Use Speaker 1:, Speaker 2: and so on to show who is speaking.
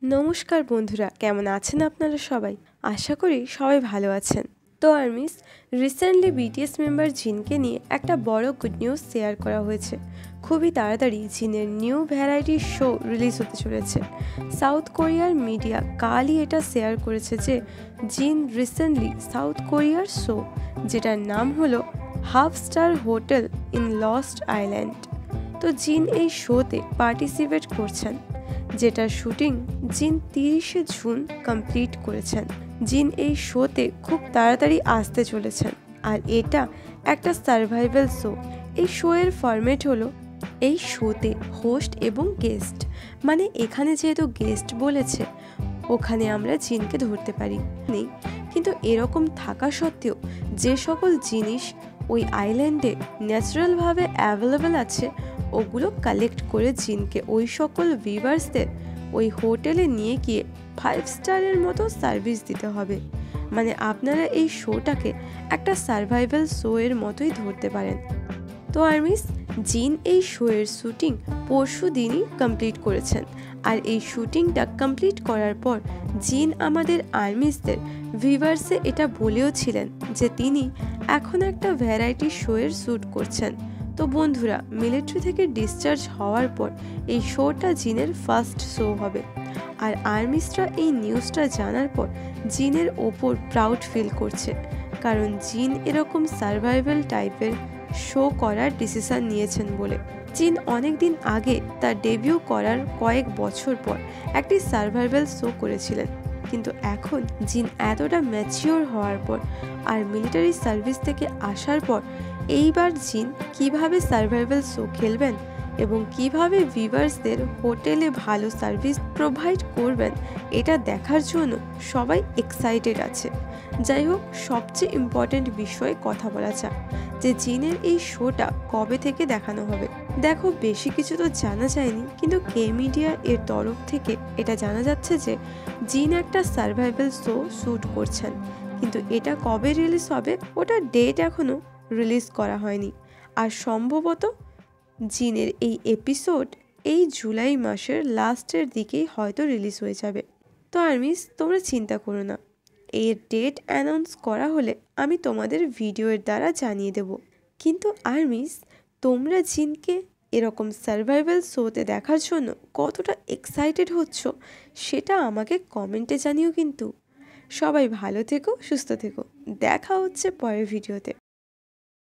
Speaker 1: নমস্কার বন্ধুরা, কেমন আছেন আপনারা সবাই? আশা করি সবাই ভালো আছেন। তো আর্মিস রিসেন্টলি বিটিএস মেম্বার জিনকে নিয়ে একটা বড় গুড নিউজ শেয়ার করা হয়েছে। খুবই তাড়াতাড়ি জিনের নিউ ভ্যারাইটি শো রিলিজ হতে চলেছে। সাউথ কোরিয়ার মিডিয়া কালই এটা শেয়ার করেছে যে জিন রিসেন্টলি সাউথ কোরিয়ার শো, যেটার নাম হলো half star hotel in lost island. তো জিন এই শোতে পার্টিসিপেট করছেন, যেটার শুটিং জিন 30শে জুন কমপ্লিট করেছেন। জিন এই শোতে খুব তাড়াতাড়ি আসতে চলেছেন, আর এটা একটা সার্ভাইভাল শো। এই শো এর ফরম্যাট হলো, এই শোতে হোস্ট এবং গেস্ট, মানে এখানে যেহেতু গেস্ট বলেছে, ওখানে আমরা জিনকে ধরতে পারি নেই, কিন্তু এরকম থাকা সত্ত্বেও যে সকল জিনিস ওই আইল্যান্ডে ন্যাচারালভাবে অ্যাভেলেবেল আছে, ওগুলো কালেক্ট করে জিনকে ওই সকল ভিউয়ার্সদের ওই হোটেলে নিয়ে গিয়ে 5 স্টারের মতো সার্ভিস দিতে হবে। মানে আপনারা এই শোটাকে একটা সার্ভাইভাল শো এর মতোই ধরতে পারেন। তো আর্মিস, জিন এই শোয়ের শুটিং পরশু দিনই কমপ্লিট করেছেন, আর এই শুটিংটা কমপ্লিট করার পর জিন আমাদের আর্মিসদের ভিউয়ার্সে এটা বলেও ছিলেন যে তিনি এখন একটা ভ্যারাইটি শোয়ের শ্যুট করছেন। তো বন্ধুরা, মিলিটারি থেকে ডিসচার্জ হওয়ার পর এই শোটা জিনের ফার্স্ট শো হবে। আর আর্মিসরা এই নিউজটা জানার পর জিনের ওপর প্রাউড ফিল করছে, কারণ জিন এরকম সার্ভাইভাল টাইপের শো করার ডিসিশন নিয়েছেন বলে। জিন অনেক দিন আগে তার ডেবিউ করার কয়েক বছর পর একটি সার্ভাইভাল শো করেছিলেন, কিন্তু এখন জিন এতটা ম্যাচিওর হওয়ার পর আর মিলিটারি সার্ভিস থেকে আসার পর এইবার জিন কিভাবে সার্ভাইভাল শো খেলবেন এবং কিভাবে ভিউয়ার্সদের হোটেলে ভালো সার্ভিস প্রোভাইড করবেন, এটা দেখার জন্য সবাই এক্সাইটেড আছে। যাই হোক, সবচেয়ে ইম্পর্টেন্ট বিষয়ে কথা বলা যাক যে জিনের এই শোটা কবে থেকে দেখানো হবে। দেখো, বেশি কিছু তো জানা যায়নি, কিন্তু কে মিডিয়া এর তরফ থেকে এটা জানা যাচ্ছে যে জিন একটা সার্ভাইভাল শো শ্যুট করছেন, কিন্তু এটা কবে রিলিজ হবে ওটার ডেট এখনো রিলিজ করা হয়নি। আর সম্ভবত জিনের এই এপিসোড এই জুলাই মাসের লাস্টের দিকেই হয়তো রিলিজ হয়ে যাবে। তো আর্মিস, তোমরা চিন্তা করো না, এর ডেট অ্যানাউন্স করা হলে আমি তোমাদের ভিডিওর দ্বারা জানিয়ে দেব। কিন্তু আর্মিস, তোমরা জিনকে এরকম সার্ভাইভাল শোতে দেখার জন্য কতটা এক্সাইটেড হচ্ছ সেটা আমাকে কমেন্টে জানিও। কিন্তু সবাই ভালো থেকো, সুস্থ থেকো, দেখা হচ্ছে পরের ভিডিওতে।